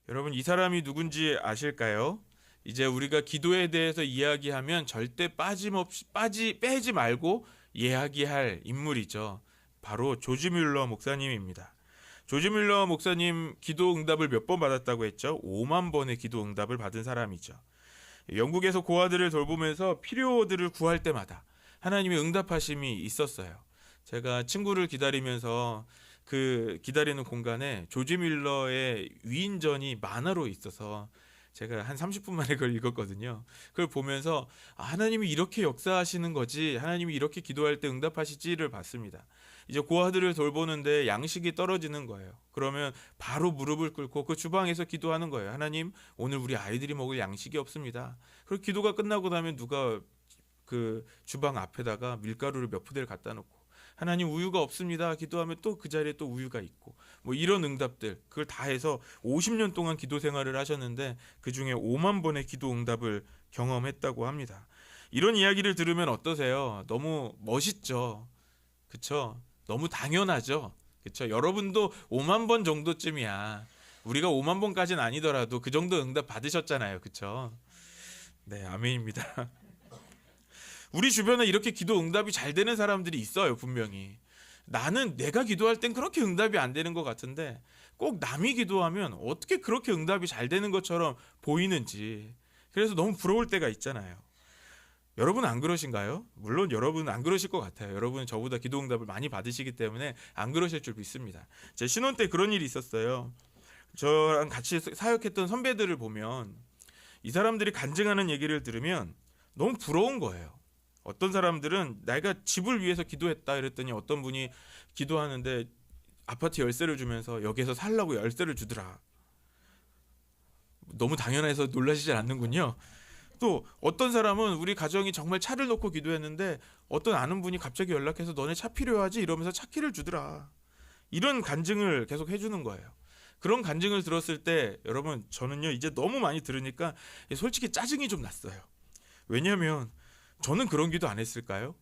여러분, 이 사람이 누군지 아실까요? 이제 우리가 기도에 대해서 이야기하면 절대 빼지 말고 이야기할 인물이죠. 바로 조지 뮬러 목사님입니다. 조지 뮬러 목사님 기도 응답을 몇 번 받았다고 했죠? 5만 번의 기도 응답을 받은 사람이죠. 영국에서 고아들을 돌보면서 필요들을 구할 때마다 하나님의 응답하심이 있었어요. 제가 친구를 기다리면서 그 기다리는 공간에 조지 뮬러의 위인전이 만화로 있어서 제가 한 30분 만에 그걸 읽었거든요. 그걸 보면서 하나님이 이렇게 역사하시는 거지, 하나님이 이렇게 기도할 때 응답하시지를 봤습니다. 이제 고아들을 돌보는데 양식이 떨어지는 거예요. 그러면 바로 무릎을 꿇고 그 주방에서 기도하는 거예요. 하나님, 오늘 우리 아이들이 먹을 양식이 없습니다. 그리고 기도가 끝나고 나면 누가 그 주방 앞에다가 밀가루를 몇 푸대를 갖다 놓고, 하나님 우유가 없습니다 기도하면 또 그 자리에 또 우유가 있고, 뭐 이런 응답들, 그걸 다 해서 50년 동안 기도 생활을 하셨는데 그 중에 5만 번의 기도 응답을 경험했다고 합니다. 이런 이야기를 들으면 어떠세요? 너무 멋있죠, 그쵸? 너무 당연하죠, 그쵸? 여러분도 5만 번 정도쯤이야. 우리가 5만 번까지는 아니더라도 그 정도 응답 받으셨잖아요, 그쵸? 네, 아멘입니다. 우리 주변에 이렇게 기도 응답이 잘 되는 사람들이 있어요, 분명히. 나는 내가 기도할 땐 그렇게 응답이 안 되는 것 같은데 꼭 남이 기도하면 어떻게 그렇게 응답이 잘 되는 것처럼 보이는지, 그래서 너무 부러울 때가 있잖아요. 여러분 안 그러신가요? 물론 여러분 안 그러실 것 같아요. 여러분은 저보다 기도 응답을 많이 받으시기 때문에 안 그러실 줄 믿습니다. 제 신혼 때 그런 일이 있었어요. 저랑 같이 사역했던 선배들을 보면 이 사람들이 간증하는 얘기를 들으면 너무 부러운 거예요. 어떤 사람들은 내가 집을 위해서 기도했다 이랬더니 어떤 분이 기도하는데 아파트 열쇠를 주면서 여기서 살라고 열쇠를 주더라. 너무 당연해서 놀라시지 않는군요. 또 어떤 사람은 우리 가정이 정말 차를 놓고 기도했는데 어떤 아는 분이 갑자기 연락해서 너네 차 필요하지 이러면서 차 키를 주더라. 이런 간증을 계속 해주는 거예요. 그런 간증을 들었을 때 여러분, 저는요 이제 너무 많이 들으니까 솔직히 짜증이 좀 났어요. 왜냐하면 저는 그런 기도 안 했을까요?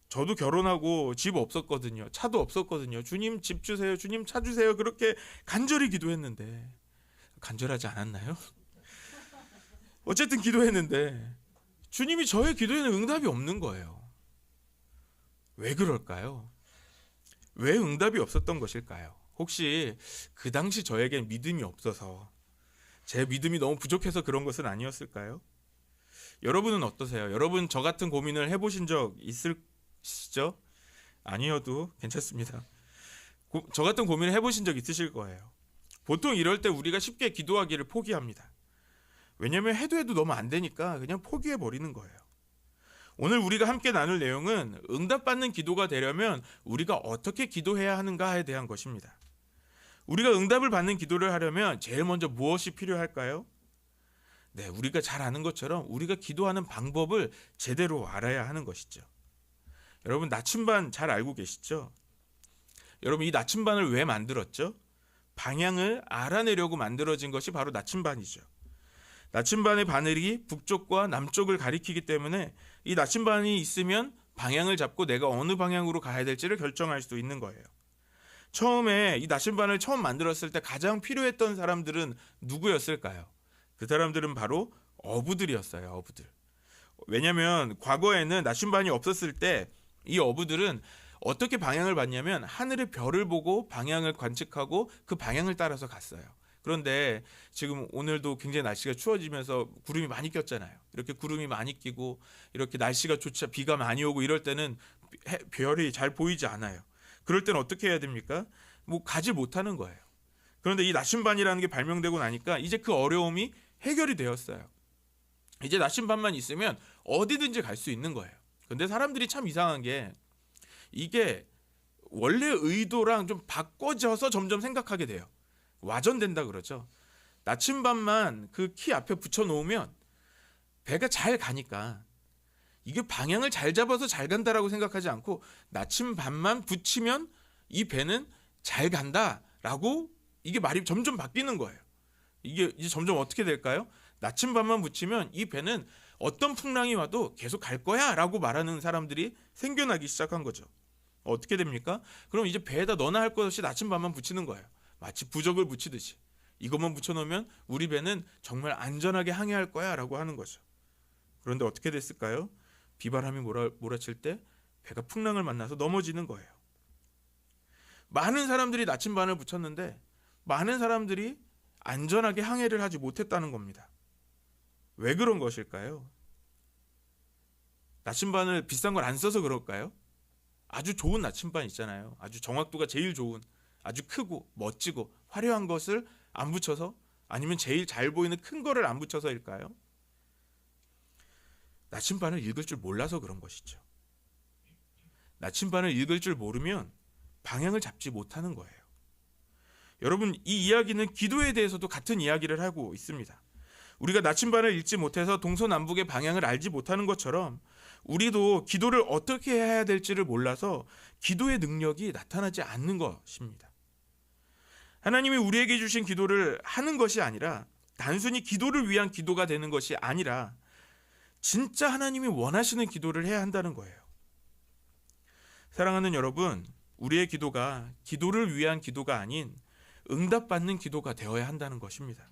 저도 결혼하고 집 없었거든요. 차도 없었거든요. 주님 집 주세요, 주님 차 주세요, 그렇게 간절히 기도했는데, 간절하지 않았나요? 어쨌든 기도했는데 주님이 저의 기도에는 응답이 없는 거예요. 왜 그럴까요? 왜 응답이 없었던 것일까요? 혹시 그 당시 저에겐 믿음이 없어서, 제 믿음이 너무 부족해서 그런 것은 아니었을까요? 여러분은 어떠세요? 여러분 저 같은 고민을 해보신 적 있으시죠? 아니어도 괜찮습니다. 저 같은 고민을 해보신 적 있으실 거예요. 보통 이럴 때 우리가 쉽게 기도하기를 포기합니다. 왜냐하면 해도 너무 안 되니까 그냥 포기해버리는 거예요. 오늘 우리가 함께 나눌 내용은 응답받는 기도가 되려면 우리가 어떻게 기도해야 하는가에 대한 것입니다. 우리가 응답을 받는 기도를 하려면 제일 먼저 무엇이 필요할까요? 네, 우리가 잘 아는 것처럼 우리가 기도하는 방법을 제대로 알아야 하는 것이죠. 여러분, 나침반 잘 알고 계시죠? 여러분, 이 나침반을 왜 만들었죠? 방향을 알아내려고 만들어진 것이 바로 나침반이죠. 나침반의 바늘이 북쪽과 남쪽을 가리키기 때문에 이 나침반이 있으면 방향을 잡고 내가 어느 방향으로 가야 될지를 결정할 수 있는 거예요. 처음에 이 나침반을 처음 만들었을 때 가장 필요했던 사람들은 누구였을까요? 그 사람들은 바로 어부들이었어요. 어부들. 왜냐하면 과거에는 나침반이 없었을 때 이 어부들은 어떻게 방향을 봤냐면 하늘의 별을 보고 방향을 관측하고 그 방향을 따라서 갔어요. 그런데 지금 오늘도 굉장히 날씨가 추워지면서 구름이 많이 꼈잖아요. 이렇게 구름이 많이 끼고 이렇게 날씨가 좋지, 비가 많이 오고 이럴 때는 별이 잘 보이지 않아요. 그럴 때는 어떻게 해야 됩니까? 뭐 가지 못하는 거예요. 그런데 이 나침반이라는 게 발명되고 나니까 이제 그 어려움이 해결이 되었어요. 이제 나침반만 있으면 어디든지 갈 수 있는 거예요. 근데 사람들이 참 이상한 게, 이게 원래 의도랑 좀 바꿔져서 점점 생각하게 돼요. 와전된다 그러죠. 나침반만 그 키 앞에 붙여 놓으면 배가 잘 가니까 이게 방향을 잘 잡아서 잘 간다라고 생각하지 않고 나침반만 붙이면 이 배는 잘 간다라고, 이게 말이 점점 바뀌는 거예요. 이게 이제 점점 어떻게 될까요? 나침반만 붙이면 이 배는 어떤 풍랑이 와도 계속 갈 거야 라고 말하는 사람들이 생겨나기 시작한 거죠. 어떻게 됩니까? 그럼 이제 배에다 너나 할 것 없이 나침반만 붙이는 거예요. 마치 부적을 붙이듯이. 이것만 붙여놓으면 우리 배는 정말 안전하게 항해할 거야 라고 하는 거죠. 그런데 어떻게 됐을까요? 비바람이 몰아칠 때 배가 풍랑을 만나서 넘어지는 거예요. 많은 사람들이 나침반을 붙였는데 많은 사람들이 안전하게 항해를 하지 못했다는 겁니다. 왜 그런 것일까요? 나침반을 비싼 걸 안 써서 그럴까요? 아주 좋은 나침반 있잖아요. 아주 정확도가 제일 좋은, 아주 크고 멋지고 화려한 것을 안 붙여서, 아니면 제일 잘 보이는 큰 거를 안 붙여서일까요? 나침반을 읽을 줄 몰라서 그런 것이죠. 나침반을 읽을 줄 모르면 방향을 잡지 못하는 거예요. 여러분, 이 이야기는 기도에 대해서도 같은 이야기를 하고 있습니다. 우리가 나침반을 읽지 못해서 동서남북의 방향을 알지 못하는 것처럼 우리도 기도를 어떻게 해야 될지를 몰라서 기도의 능력이 나타나지 않는 것입니다. 하나님이 우리에게 주신 기도를 하는 것이 아니라, 단순히 기도를 위한 기도가 되는 것이 아니라 진짜 하나님이 원하시는 기도를 해야 한다는 거예요. 사랑하는 여러분, 우리의 기도가 기도를 위한 기도가 아닌 응답받는 기도가 되어야 한다는 것입니다.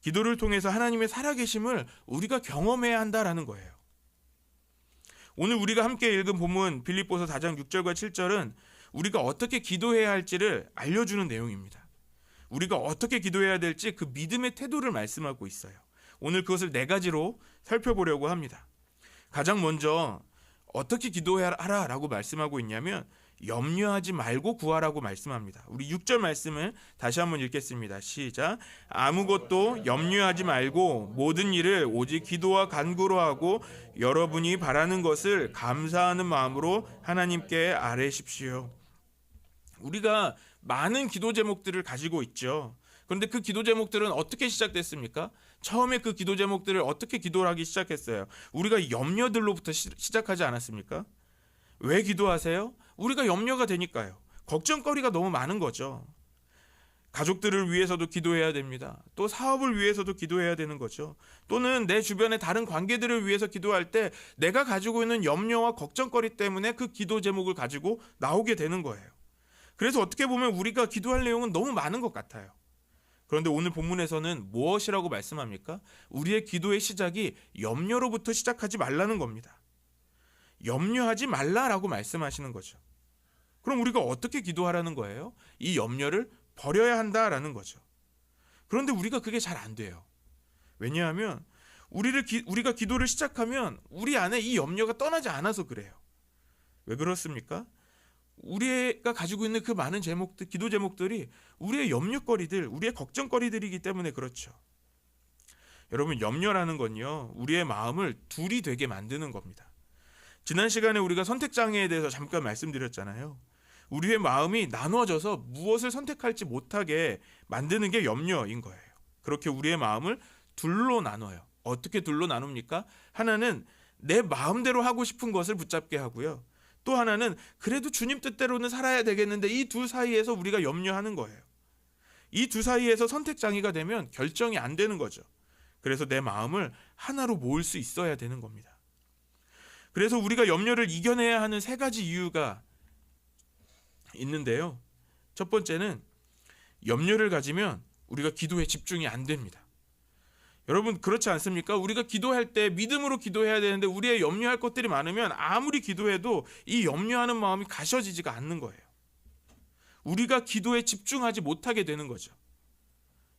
기도를 통해서 하나님의 살아계심을 우리가 경험해야 한다라는 거예요. 오늘 우리가 함께 읽은 본문 빌립보서 4장 6절과 7절은 우리가 어떻게 기도해야 할지를 알려주는 내용입니다. 우리가 어떻게 기도해야 될지 그 믿음의 태도를 말씀하고 있어요. 오늘 그것을 4가지로 살펴보려고 합니다. 가장 먼저 어떻게 기도하라라고 말씀하고 있냐면 염려하지 말고 구하라고 말씀합니다. 우리 6절 말씀을 다시 한번 읽겠습니다. 시작. 아무것도 염려하지 말고 모든 일을 오직 기도와 간구로 하고 여러분이 바라는 것을 감사하는 마음으로 하나님께 아뢰십시오. 우리가 많은 기도 제목들을 가지고 있죠. 그런데 그 기도 제목들은 어떻게 시작됐습니까? 처음에 그 기도 제목들을 어떻게 기도를 하기 시작했어요? 우리가 염려들로부터 시작하지 않았습니까? 왜 기도하세요? 우리가 염려가 되니까요. 걱정거리가 너무 많은 거죠. 가족들을 위해서도 기도해야 됩니다. 또 사업을 위해서도 기도해야 되는 거죠. 또는 내 주변의 다른 관계들을 위해서 기도할 때 내가 가지고 있는 염려와 걱정거리 때문에 그 기도 제목을 가지고 나오게 되는 거예요. 그래서 어떻게 보면 우리가 기도할 내용은 너무 많은 것 같아요. 그런데 오늘 본문에서는 무엇이라고 말씀합니까? 우리의 기도의 시작이 염려로부터 시작하지 말라는 겁니다. 염려하지 말라라고 말씀하시는 거죠. 그럼 우리가 어떻게 기도하라는 거예요? 이 염려를 버려야 한다라는 거죠. 그런데 우리가 그게 잘 안 돼요. 왜냐하면 우리가 기도를 시작하면 우리 안에 이 염려가 떠나지 않아서 그래요. 왜 그렇습니까? 우리가 가지고 있는 그 많은 제목들, 기도 제목들이 우리의 염려거리들, 우리의 걱정거리들이기 때문에 그렇죠. 여러분, 염려라는 건요, 우리의 마음을 둘이 되게 만드는 겁니다. 지난 시간에 우리가 선택장애에 대해서 잠깐 말씀드렸잖아요. 우리의 마음이 나눠져서 무엇을 선택할지 못하게 만드는 게 염려인 거예요. 그렇게 우리의 마음을 둘로 나눠요. 어떻게 둘로 나눕니까? 하나는 내 마음대로 하고 싶은 것을 붙잡게 하고요. 또 하나는 그래도 주님 뜻대로는 살아야 되겠는데 이 둘 사이에서 우리가 염려하는 거예요. 이 두 사이에서 선택장애가 되면 결정이 안 되는 거죠. 그래서 내 마음을 하나로 모을 수 있어야 되는 겁니다. 그래서 우리가 염려를 이겨내야 하는 3가지 이유가 있는데요. 첫 번째는 염려를 가지면 우리가 기도에 집중이 안 됩니다. 여러분, 그렇지 않습니까? 우리가 기도할 때 믿음으로 기도해야 되는데 우리의 염려할 것들이 많으면 아무리 기도해도 이 염려하는 마음이 가셔지지가 않는 거예요. 우리가 기도에 집중하지 못하게 되는 거죠.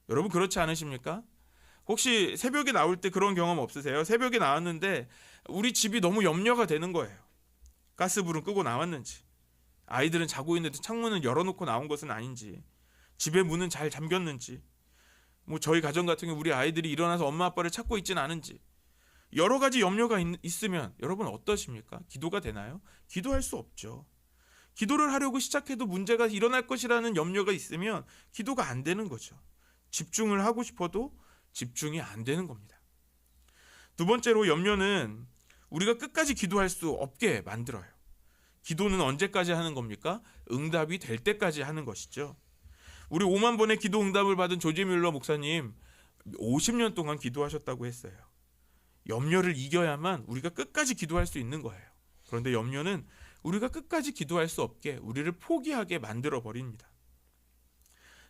여러분, 그렇지 않으십니까? 혹시 새벽에 나올 때 그런 경험 없으세요? 새벽에 나왔는데 우리 집이 너무 염려가 되는 거예요. 가스불은 끄고 나왔는지, 아이들은 자고 있는데 창문을 열어놓고 나온 것은 아닌지, 집의 문은 잘 잠겼는지, 저희 가정 같은 경우 우리 아이들이 일어나서 엄마 아빠를 찾고 있지는 않은지, 여러 가지 염려가 있으면 여러분 어떠십니까? 기도가 되나요? 기도할 수 없죠. 기도를 하려고 시작해도 문제가 일어날 것이라는 염려가 있으면 기도가 안 되는 거죠. 집중을 하고 싶어도 집중이 안 되는 겁니다. 두 번째로, 염려는 우리가 끝까지 기도할 수 없게 만들어요. 기도는 언제까지 하는 겁니까? 응답이 될 때까지 하는 것이죠. 우리 5만 번의 기도 응답을 받은 조지 뮬러 목사님 50년 동안 기도하셨다고 했어요. 염려를 이겨야만 우리가 끝까지 기도할 수 있는 거예요. 그런데 염려는 우리가 끝까지 기도할 수 없게 우리를 포기하게 만들어 버립니다.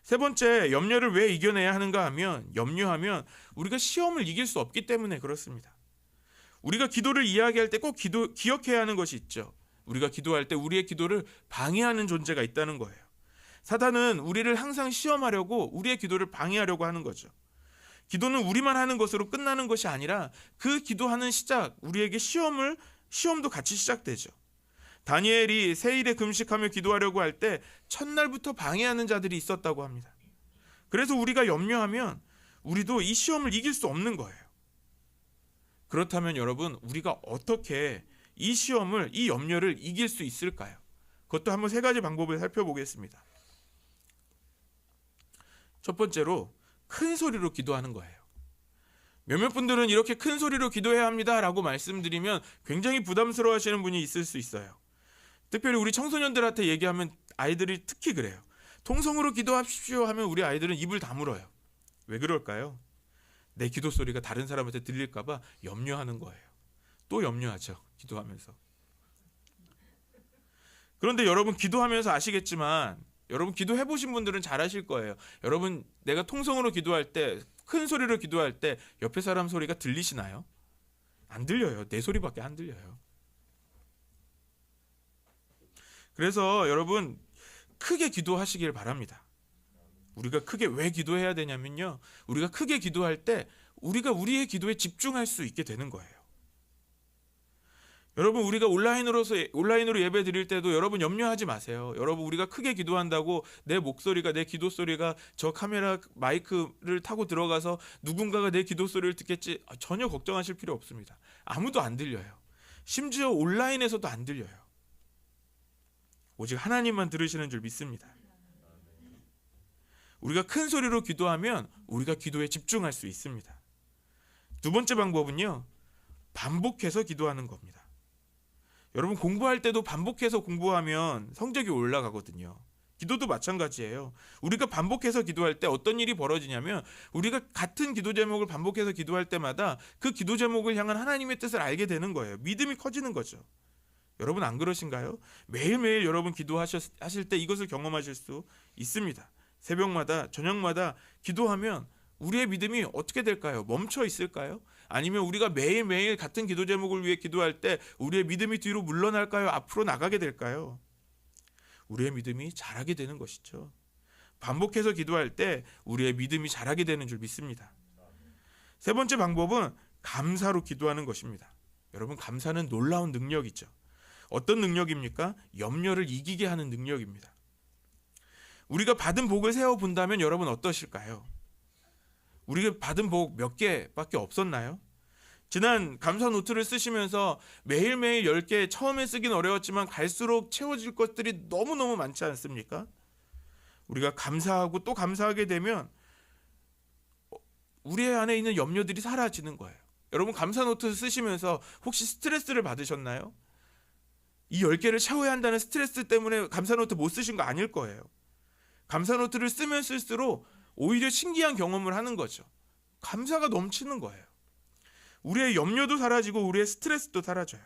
세 번째, 염려를 왜 이겨내야 하는가 하면, 염려하면 우리가 시험을 이길 수 없기 때문에 그렇습니다. 우리가 기도를 이야기할 때 꼭 기억해야 하는 것이 있죠. 우리가 기도할 때 우리의 기도를 방해하는 존재가 있다는 거예요. 사단은 우리를 항상 시험하려고 우리의 기도를 방해하려고 하는 거죠. 기도는 우리만 하는 것으로 끝나는 것이 아니라 그 기도하는 시작, 우리에게 시험도 같이 시작되죠. 다니엘이 세일에 금식하며 기도하려고 할 때 첫날부터 방해하는 자들이 있었다고 합니다. 그래서 우리가 염려하면 우리도 이 시험을 이길 수 없는 거예요. 그렇다면 여러분, 우리가 어떻게 이 시험을, 이 염려를 이길 수 있을까요? 그것도 한번 세 가지 방법을 살펴보겠습니다. 첫 번째로 큰 소리로 기도하는 거예요. 몇몇 분들은 이렇게 큰 소리로 기도해야 합니다 라고 말씀드리면 굉장히 부담스러워 하시는 분이 있을 수 있어요. 특별히 우리 청소년들한테 얘기하면 아이들이 특히 그래요. 통성으로 기도하십시오 하면 우리 아이들은 입을 다물어요. 왜 그럴까요? 내 기도 소리가 다른 사람한테 들릴까 봐 염려하는 거예요. 또 염려하죠, 기도하면서. 그런데 여러분, 기도하면서 아시겠지만, 여러분 기도해 보신 분들은 잘 아실 거예요. 여러분, 내가 통성으로 기도할 때, 큰 소리로 기도할 때 옆에 사람 소리가 들리시나요? 안 들려요. 내 소리밖에 안 들려요. 그래서 여러분, 크게 기도하시길 바랍니다. 우리가 크게 왜 기도해야 되냐면요, 우리가 크게 기도할 때 우리가 우리의 기도에 집중할 수 있게 되는 거예요. 여러분, 우리가 온라인으로 예배 드릴 때도 여러분 염려하지 마세요. 여러분, 우리가 크게 기도한다고 내 목소리가, 내 기도 소리가 저 카메라 마이크를 타고 들어가서 누군가가 내 기도 소리를 듣겠지, 전혀 걱정하실 필요 없습니다. 아무도 안 들려요. 심지어 온라인에서도 안 들려요. 오직 하나님만 들으시는 줄 믿습니다. 우리가 큰 소리로 기도하면 우리가 기도에 집중할 수 있습니다. 두 번째 방법은요, 반복해서 기도하는 겁니다. 여러분, 공부할 때도 반복해서 공부하면 성적이 올라가거든요. 기도도 마찬가지예요. 우리가 반복해서 기도할 때 어떤 일이 벌어지냐면, 우리가 같은 기도 제목을 반복해서 기도할 때마다 그 기도 제목을 향한 하나님의 뜻을 알게 되는 거예요. 믿음이 커지는 거죠. 여러분, 안 그러신가요? 매일매일 여러분 기도하실 때 이것을 경험하실 수 있습니다. 새벽마다, 저녁마다 기도하면 우리의 믿음이 어떻게 될까요? 멈춰 있을까요? 아니면 우리가 매일매일 같은 기도 제목을 위해 기도할 때 우리의 믿음이 뒤로 물러날까요? 앞으로 나가게 될까요? 우리의 믿음이 자라게 되는 것이죠. 반복해서 기도할 때 우리의 믿음이 자라게 되는 줄 믿습니다. 세 번째 방법은 감사로 기도하는 것입니다. 여러분, 감사는 놀라운 능력이죠. 어떤 능력입니까? 염려를 이기게 하는 능력입니다. 우리가 받은 복을 세어본다면 여러분 어떠실까요? 우리가 받은 복 몇 개밖에 없었나요? 지난 감사 노트를 쓰시면서 매일매일 10개, 처음에 쓰긴 어려웠지만 갈수록 채워질 것들이 너무너무 많지 않습니까? 우리가 감사하고 또 감사하게 되면 우리 안에 있는 염려들이 사라지는 거예요. 여러분, 감사 노트 쓰시면서 혹시 스트레스를 받으셨나요? 이 10개를 채워야 한다는 스트레스 때문에 감사 노트 못 쓰신 거 아닐 거예요. 감사 노트를 쓰면 쓸수록 오히려 신기한 경험을 하는 거죠. 감사가 넘치는 거예요. 우리의 염려도 사라지고 우리의 스트레스도 사라져요.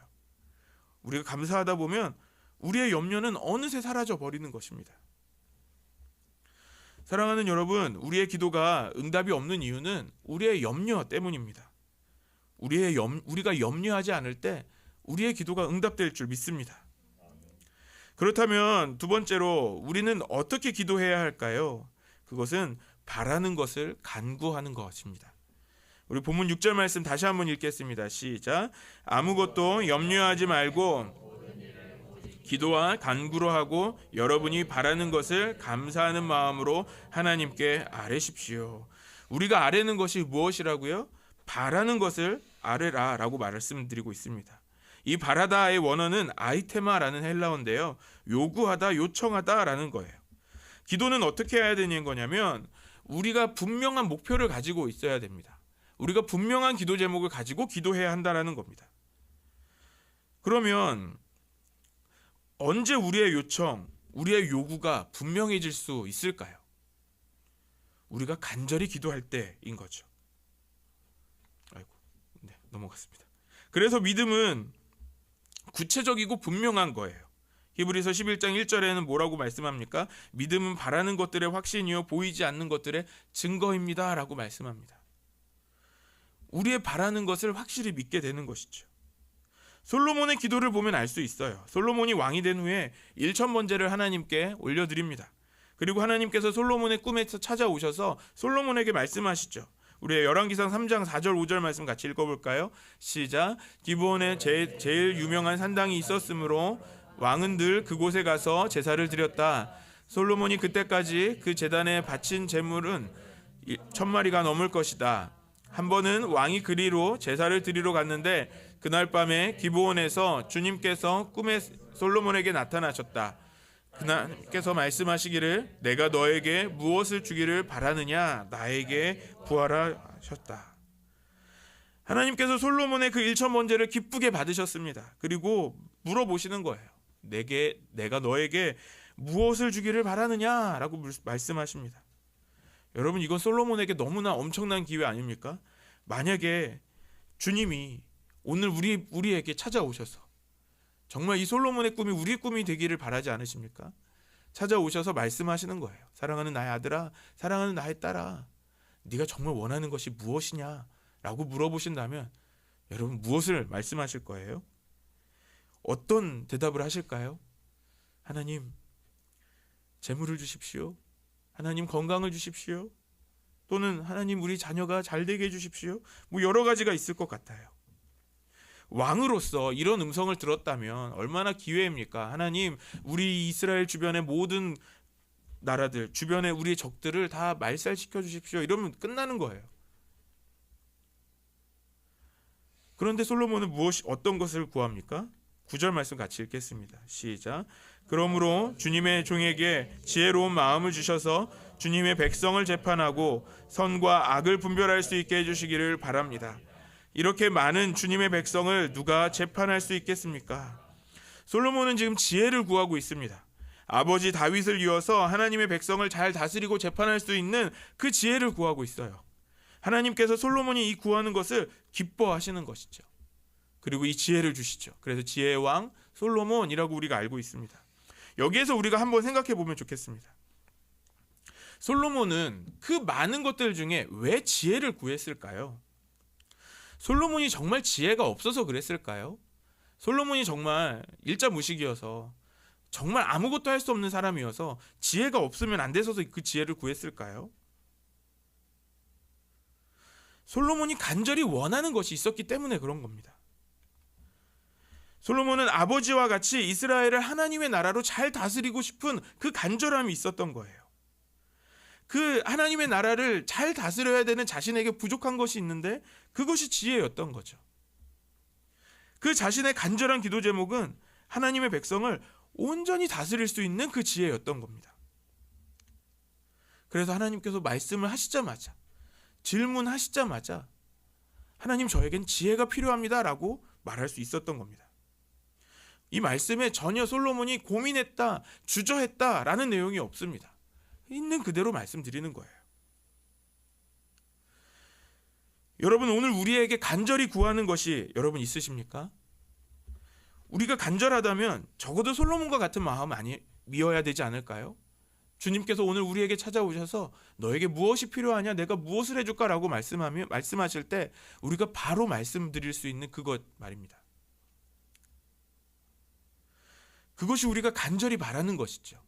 우리가 감사하다 보면 우리의 염려는 어느새 사라져 버리는 것입니다. 사랑하는 여러분, 우리의 기도가 응답이 없는 이유는 우리의 염려 때문입니다. 우리가 염려하지 않을 때 우리의 기도가 응답될 줄 믿습니다. 그렇다면 두 번째로 우리는 어떻게 기도해야 할까요? 그것은 바라는 것을 간구하는 것입니다. 우리 본문 6절 말씀 다시 한번 읽겠습니다. 시작. 아무것도 염려하지 말고 기도와 간구로 하고 여러분이 바라는 것을 감사하는 마음으로 하나님께 아뢰십시오. 우리가 아뢰는 것이 무엇이라고요? 바라는 것을 아뢰라라고 말씀드리고 있습니다. 이 바라다의 원어는 아이테마라는 헬라어인데요, 요구하다, 요청하다라는 거예요. 기도는 어떻게 해야 되는 거냐면 우리가 분명한 목표를 가지고 있어야 됩니다. 우리가 분명한 기도 제목을 가지고 기도해야 한다는 겁니다. 그러면 언제 우리의 요청, 우리의 요구가 분명해질 수 있을까요? 우리가 간절히 기도할 때인 거죠. 넘어갔습니다. 그래서 믿음은 구체적이고 분명한 거예요. 히브리서 11장 1절에는 뭐라고 말씀합니까? 믿음은 바라는 것들의 확신이요 보이지 않는 것들의 증거입니다 라고 말씀합니다. 우리의 바라는 것을 확실히 믿게 되는 것이죠. 솔로몬의 기도를 보면 알 수 있어요. 솔로몬이 왕이 된 후에 1,000번제를 하나님께 올려드립니다. 그리고 하나님께서 솔로몬의 꿈에서 찾아오셔서 솔로몬에게 말씀하시죠. 우리 열왕기상 3장 4절 5절 말씀 같이 읽어볼까요? 시작. 기브온에 제일 유명한 산당이 있었으므로 왕은 늘 그곳에 가서 제사를 드렸다. 솔로몬이 그때까지 그 제단에 바친 제물은 1,000마리가 넘을 것이다. 한 번은 왕이 그리로 제사를 드리러 갔는데 그날 밤에 기브온에서 주님께서 꿈에 솔로몬에게 나타나셨다. 그나님께서 말씀하시기를 내가 너에게 무엇을 주기를 바라느냐 나에게 구하라 하셨다. 하나님께서 솔로몬의 그 1,000번제를 기쁘게 받으셨습니다. 그리고 물어보시는 거예요. 내가 너에게 무엇을 주기를 바라느냐라고 말씀하십니다. 여러분, 이건 솔로몬에게 너무나 엄청난 기회 아닙니까? 만약에 주님이 오늘 우리에게 찾아오셔서 정말 이 솔로몬의 꿈이 우리의 꿈이 되기를 바라지 않으십니까? 찾아오셔서 말씀하시는 거예요. 사랑하는 나의 아들아, 사랑하는 나의 딸아, 네가 정말 원하는 것이 무엇이냐? 라고 물어보신다면 여러분 무엇을 말씀하실 거예요? 어떤 대답을 하실까요? 하나님, 재물을 주십시오. 하나님, 건강을 주십시오. 또는 하나님, 우리 자녀가 잘 되게 해주십시오. 뭐 여러 가지가 있을 것 같아요. 왕으로서 이런 음성을 들었다면 얼마나 기회입니까? 하나님, 우리 이스라엘 주변의 모든 나라들, 주변의 우리의 적들을 다 말살시켜 주십시오. 이러면 끝나는 거예요. 그런데 솔로몬은 어떤 것을 구합니까? 9절 말씀 같이 읽겠습니다. 시작. 그러므로 주님의 종에게 지혜로운 마음을 주셔서 주님의 백성을 재판하고 선과 악을 분별할 수 있게 해주시기를 바랍니다. 이렇게 많은 주님의 백성을 누가 재판할 수 있겠습니까? 솔로몬은 지금 지혜를 구하고 있습니다. 아버지 다윗을 이어서 하나님의 백성을 잘 다스리고 재판할 수 있는 그 지혜를 구하고 있어요. 하나님께서 솔로몬이 이 구하는 것을 기뻐하시는 것이죠. 그리고 이 지혜를 주시죠. 그래서 지혜의 왕 솔로몬이라고 우리가 알고 있습니다. 여기에서 우리가 한번 생각해 보면 좋겠습니다. 솔로몬은 그 많은 것들 중에 왜 지혜를 구했을까요? 솔로몬이 정말 지혜가 없어서 그랬을까요? 솔로몬이 정말 일자무식이어서 정말 아무것도 할 수 없는 사람이어서 지혜가 없으면 안 돼서 그 지혜를 구했을까요? 솔로몬이 간절히 원하는 것이 있었기 때문에 그런 겁니다. 솔로몬은 아버지와 같이 이스라엘을 하나님의 나라로 잘 다스리고 싶은 그 간절함이 있었던 거예요. 그 하나님의 나라를 잘 다스려야 되는 자신에게 부족한 것이 있는데 그것이 지혜였던 거죠. 그 자신의 간절한 기도 제목은 하나님의 백성을 온전히 다스릴 수 있는 그 지혜였던 겁니다. 그래서 하나님께서 말씀을 하시자마자, 질문하시자마자 하나님, 저에겐 지혜가 필요합니다 라고 말할 수 있었던 겁니다. 이 말씀에 전혀 솔로몬이 고민했다, 주저했다 라는 내용이 없습니다. 있는 그대로 말씀드리는 거예요. 여러분, 오늘 우리에게 간절히 구하는 것이 여러분 있으십니까? 우리가 간절하다면 적어도 솔로몬과 같은 마음 미어야 되지 않을까요? 주님께서 오늘 우리에게 찾아오셔서 너에게 무엇이 필요하냐, 내가 무엇을 해줄까라고 말씀하실 때 우리가 바로 말씀드릴 수 있는 그것 말입니다. 그것이 우리가 간절히 바라는 것이죠.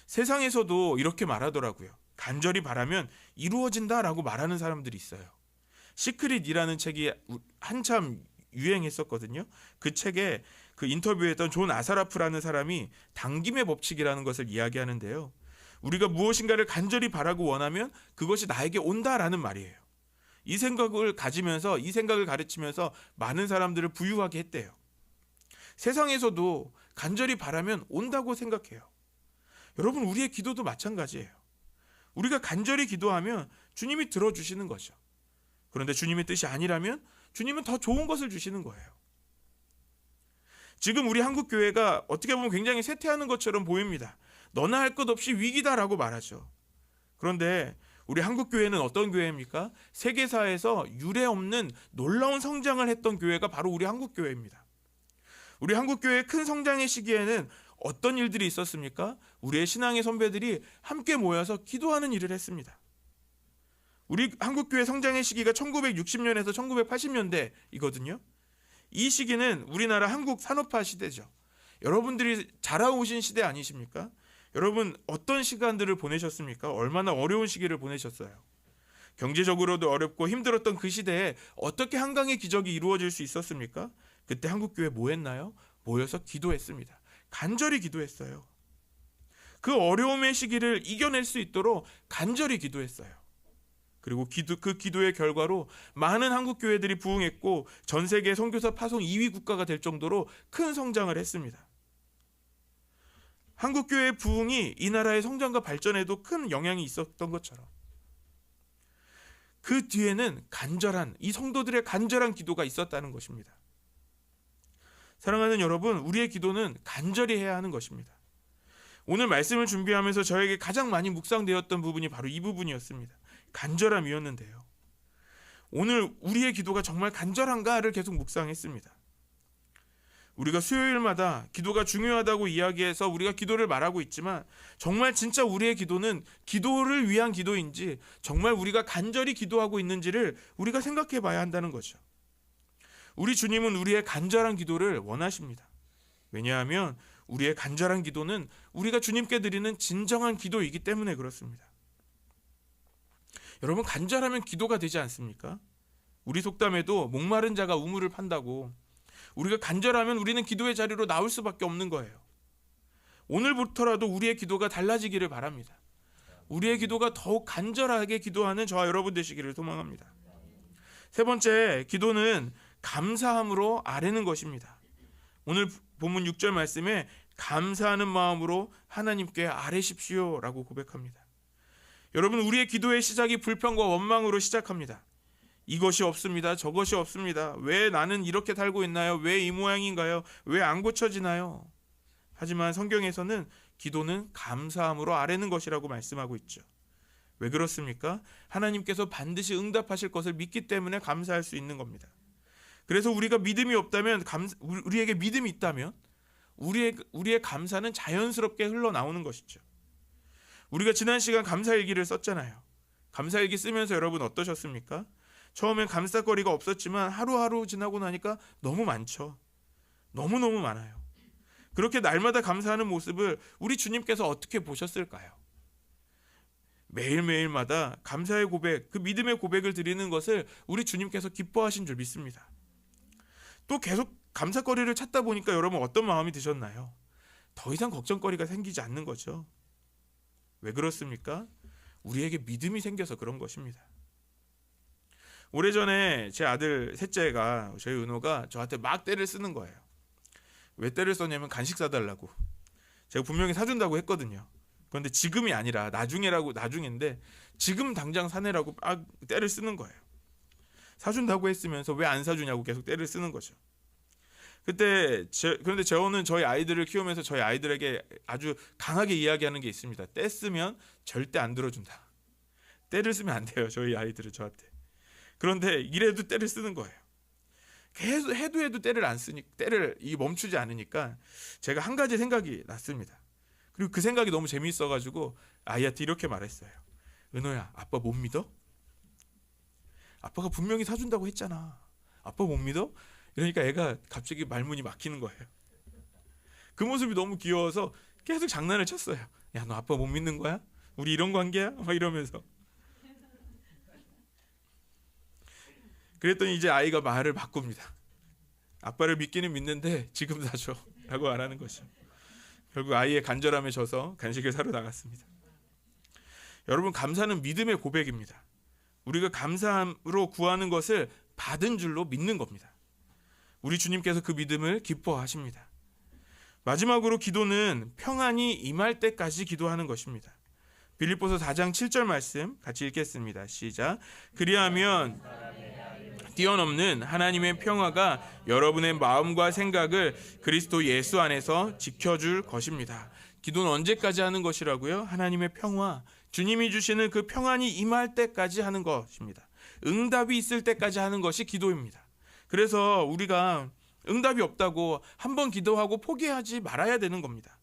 세상에서도 이렇게 말하더라고요. 간절히 바라면 이루어진다라고 말하는 사람들이 있어요. 시크릿이라는 책이 한참 유행했었거든요. 그 책에 그 인터뷰했던 존 아사라프라는 사람이 당김의 법칙이라는 것을 이야기하는데요. 우리가 무엇인가를 간절히 바라고 원하면 그것이 나에게 온다라는 말이에요. 이 생각을 가지면서, 이 생각을 가르치면서 많은 사람들을 부유하게 했대요. 세상에서도 간절히 바라면 온다고 생각해요. 여러분, 우리의 기도도 마찬가지예요. 우리가 간절히 기도하면 주님이 들어주시는 거죠. 그런데 주님의 뜻이 아니라면 주님은 더 좋은 것을 주시는 거예요. 지금 우리 한국교회가 어떻게 보면 굉장히 쇠퇴하는 것처럼 보입니다. 너나 할 것 없이 위기다라고 말하죠. 그런데 우리 한국교회는 어떤 교회입니까? 세계사에서 유례없는 놀라운 성장을 했던 교회가 바로 우리 한국교회입니다. 우리 한국교회의 큰 성장의 시기에는 어떤 일들이 있었습니까? 우리의 신앙의 선배들이 함께 모여서 기도하는 일을 했습니다. 우리 한국교회 성장의 시기가 1960년에서 1980년대이거든요. 이 시기는 우리나라 한국 산업화 시대죠. 여러분들이 자라오신 시대 아니십니까? 여러분 어떤 시간들을 보내셨습니까? 얼마나 어려운 시기를 보내셨어요. 경제적으로도 어렵고 힘들었던 그 시대에 어떻게 한강의 기적이 이루어질 수 있었습니까? 그때 한국교회 뭐 했나요? 모여서 기도했습니다. 간절히 기도했어요. 그 어려움의 시기를 이겨낼 수 있도록 간절히 기도했어요. 그리고 그 기도의 결과로 많은 한국교회들이 부흥했고 전 세계 선교사 파송 2위 국가가 될 정도로 큰 성장을 했습니다. 한국교회의 부흥이 이 나라의 성장과 발전에도 큰 영향이 있었던 것처럼 그 뒤에는 이 성도들의 간절한 기도가 있었다는 것입니다. 사랑하는 여러분, 우리의 기도는 간절히 해야 하는 것입니다. 오늘 말씀을 준비하면서 저에게 가장 많이 묵상되었던 부분이 바로 이 부분이었습니다. 간절함이었는데요. 오늘 우리의 기도가 정말 간절한가를 계속 묵상했습니다. 우리가 수요일마다 기도가 중요하다고 이야기해서 우리가 기도를 말하고 있지만 정말 진짜 우리의 기도는 기도를 위한 기도인지 정말 우리가 간절히 기도하고 있는지를 우리가 생각해 봐야 한다는 거죠. 우리 주님은 우리의 간절한 기도를 원하십니다. 왜냐하면 우리의 간절한 기도는 우리가 주님께 드리는 진정한 기도이기 때문에 그렇습니다. 여러분, 간절하면 기도가 되지 않습니까? 우리 속담에도 목마른 자가 우물을 판다고, 우리가 간절하면 우리는 기도의 자리로 나올 수밖에 없는 거예요. 오늘부터라도 우리의 기도가 달라지기를 바랍니다. 우리의 기도가 더욱 간절하게 기도하는 저와 여러분 되시기를 소망합니다. 세 번째, 기도는 감사함으로 아뢰는 것입니다. 오늘 본문 6절 말씀에 감사하는 마음으로 하나님께 아뢰십시오 라고 고백합니다. 여러분, 우리의 기도의 시작이 불평과 원망으로 시작합니다. 이것이 없습니다. 저것이 없습니다. 왜 나는 이렇게 살고 있나요? 왜 이 모양인가요? 왜 안 고쳐지나요? 하지만 성경에서는 기도는 감사함으로 아뢰는 것이라고 말씀하고 있죠. 왜 그렇습니까? 하나님께서 반드시 응답하실 것을 믿기 때문에 감사할 수 있는 겁니다. 그래서 우리가 믿음이 없다면, 우리에게 믿음이 있다면 우리의 감사는 자연스럽게 흘러나오는 것이죠. 우리가 지난 시간 감사일기를 썼잖아요. 감사일기 쓰면서 여러분 어떠셨습니까? 처음엔 감사거리가 없었지만 하루하루 지나고 나니까 너무 많죠. 너무너무 많아요. 그렇게 날마다 감사하는 모습을 우리 주님께서 어떻게 보셨을까요? 매일매일마다 감사의 고백, 그 믿음의 고백을 드리는 것을 우리 주님께서 기뻐하신 줄 믿습니다. 또 계속 감사거리를 찾다 보니까 여러분 어떤 마음이 드셨나요? 더 이상 걱정거리가 생기지 않는 거죠. 왜 그렇습니까? 우리에게 믿음이 생겨서 그런 것입니다. 오래전에 제 아들 셋째가, 저희 은호가 저한테 막 떼를 쓰는 거예요. 왜 떼를 썼냐면 간식 사달라고. 제가 분명히 사준다고 했거든요. 그런데 지금이 아니라 나중인데 지금 당장 사내라고 막 떼를 쓰는 거예요. 사준다고 했으면서 왜 안 사주냐고 계속 떼를 쓰는 거죠. 그런데 저는 저희 아이들을 키우면서 저희 아이들에게 아주 강하게 이야기하는 게 있습니다. 떼 쓰면 절대 안 들어준다. 떼를 쓰면 안 돼요, 저희 아이들은 저한테. 그런데 이래도 떼를 쓰는 거예요. 계속 해도 떼를 안 쓰니, 떼를 멈추지 않으니까 제가 한 가지 생각이 났습니다. 그리고 그 생각이 너무 재미있어가지고 아이한테 이렇게 말했어요. 은호야, 아빠 못 믿어? 아빠가 분명히 사준다고 했잖아. 아빠 못 믿어? 이러니까 애가 갑자기 말문이 막히는 거예요. 그 모습이 너무 귀여워서 계속 장난을 쳤어요. 야, 너 아빠 못 믿는 거야? 우리 이런 관계야? 막 이러면서. 그랬더니 이제 아이가 말을 바꿉니다. 아빠를 믿기는 믿는데 지금 사줘 라고 말하는 거죠. 결국 아이의 간절함에 져서 간식을 사러 나갔습니다. 여러분, 감사는 믿음의 고백입니다. 우리가 감사함으로 구하는 것을 받은 줄로 믿는 겁니다. 우리 주님께서 그 믿음을 기뻐하십니다. 마지막으로 기도는 평안이 임할 때까지 기도하는 것입니다. 빌립보서 4장 7절 말씀 같이 읽겠습니다. 시작. 그리하면 뛰어넘는 하나님의 평화가 여러분의 마음과 생각을 그리스도 예수 안에서 지켜줄 것입니다. 기도는 언제까지 하는 것이라고요? 하나님의 평화, 주님이 주시는 그 평안이 임할 때까지 하는 것입니다. 응답이 있을 때까지 하는 것이 기도입니다. 그래서 우리가 응답이 없다고 한번 기도하고 포기하지 말아야 되는 겁니다.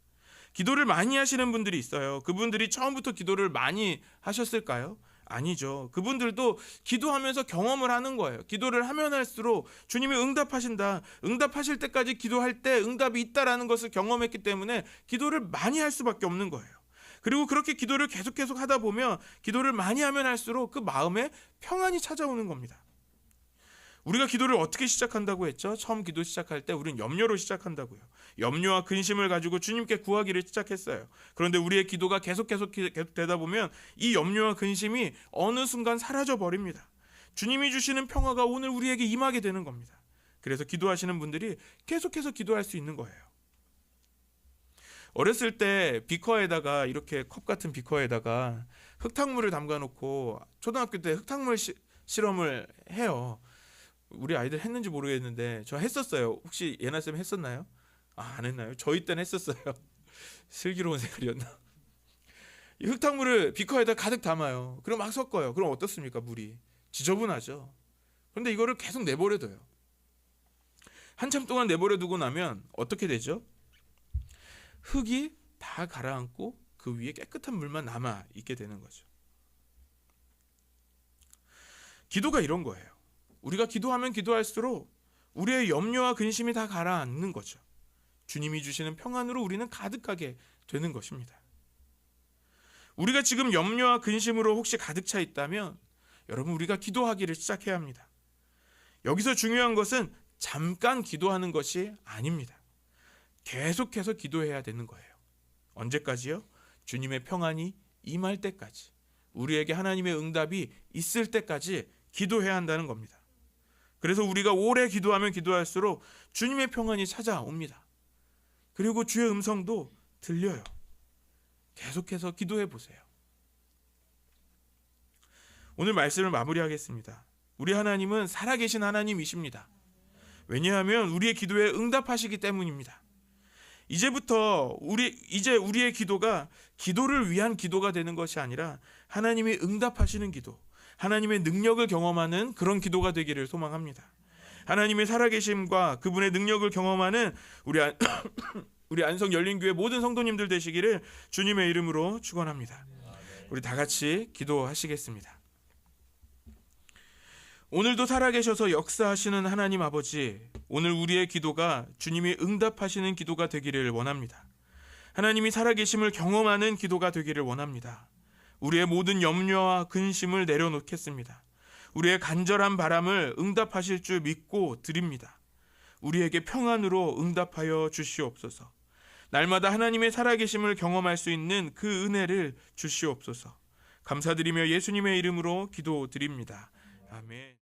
기도를 많이 하시는 분들이 있어요. 그분들이 처음부터 기도를 많이 하셨을까요? 아니죠. 그분들도 기도하면서 경험을 하는 거예요. 기도를 하면 할수록 주님이 응답하신다. 응답하실 때까지 기도할 때 응답이 있다라는 것을 경험했기 때문에 기도를 많이 할 수밖에 없는 거예요. 그리고 그렇게 기도를 계속 하다 보면 기도를 많이 하면 할수록 그 마음에 평안이 찾아오는 겁니다. 우리가 기도를 어떻게 시작한다고 했죠? 처음 기도 시작할 때 우리는 염려로 시작한다고요. 염려와 근심을 가지고 주님께 구하기를 시작했어요. 그런데 우리의 기도가 계속 되다 보면 이 염려와 근심이 어느 순간 사라져 버립니다. 주님이 주시는 평화가 오늘 우리에게 임하게 되는 겁니다. 그래서 기도하시는 분들이 계속해서 기도할 수 있는 거예요. 어렸을 때 비커에다가 이렇게 컵 같은 비커에다가 흙탕물을 담가 놓고 초등학교 때 흙탕물 실험을 해요. 우리 아이들 했는지 모르겠는데 저 했었어요. 혹시 예나쌤 했었나요? 안 했나요? 저희 때는 했었어요. 슬기로운 생활이었나? 이 흙탕물을 비커에다 가득 담아요. 그럼 막 섞어요. 그럼 어떻습니까? 물이 지저분하죠. 그런데 이거를 계속 내버려둬요. 한참 동안 내버려두고 나면 어떻게 되죠? 흙이 다 가라앉고 그 위에 깨끗한 물만 남아 있게 되는 거죠. 기도가 이런 거예요. 우리가 기도하면 기도할수록 우리의 염려와 근심이 다 가라앉는 거죠. 주님이 주시는 평안으로 우리는 가득하게 되는 것입니다. 우리가 지금 염려와 근심으로 혹시 가득 차 있다면 여러분 우리가 기도하기를 시작해야 합니다. 여기서 중요한 것은 잠깐 기도하는 것이 아닙니다. 계속해서 기도해야 되는 거예요. 언제까지요? 주님의 평안이 임할 때까지, 우리에게 하나님의 응답이 있을 때까지 기도해야 한다는 겁니다. 그래서 우리가 오래 기도하면 기도할수록 주님의 평안이 찾아옵니다. 그리고 주의 음성도 들려요. 계속해서 기도해 보세요. 오늘 말씀을 마무리하겠습니다. 우리 하나님은 살아계신 하나님이십니다. 왜냐하면 우리의 기도에 응답하시기 때문입니다. 이제부터 우리의 기도가 기도를 위한 기도가 되는 것이 아니라 하나님이 응답하시는 기도, 하나님의 능력을 경험하는 그런 기도가 되기를 소망합니다. 하나님의 살아계심과 그분의 능력을 경험하는 우리 안성 열린교회 모든 성도님들 되시기를 주님의 이름으로 축원합니다. 우리 다 같이 기도하시겠습니다. 오늘도 살아계셔서 역사하시는 하나님 아버지, 오늘 우리의 기도가 주님이 응답하시는 기도가 되기를 원합니다. 하나님이 살아계심을 경험하는 기도가 되기를 원합니다. 우리의 모든 염려와 근심을 내려놓겠습니다. 우리의 간절한 바람을 응답하실 줄 믿고 드립니다. 우리에게 평안으로 응답하여 주시옵소서. 날마다 하나님의 살아계심을 경험할 수 있는 그 은혜를 주시옵소서. 감사드리며 예수님의 이름으로 기도드립니다. 아멘.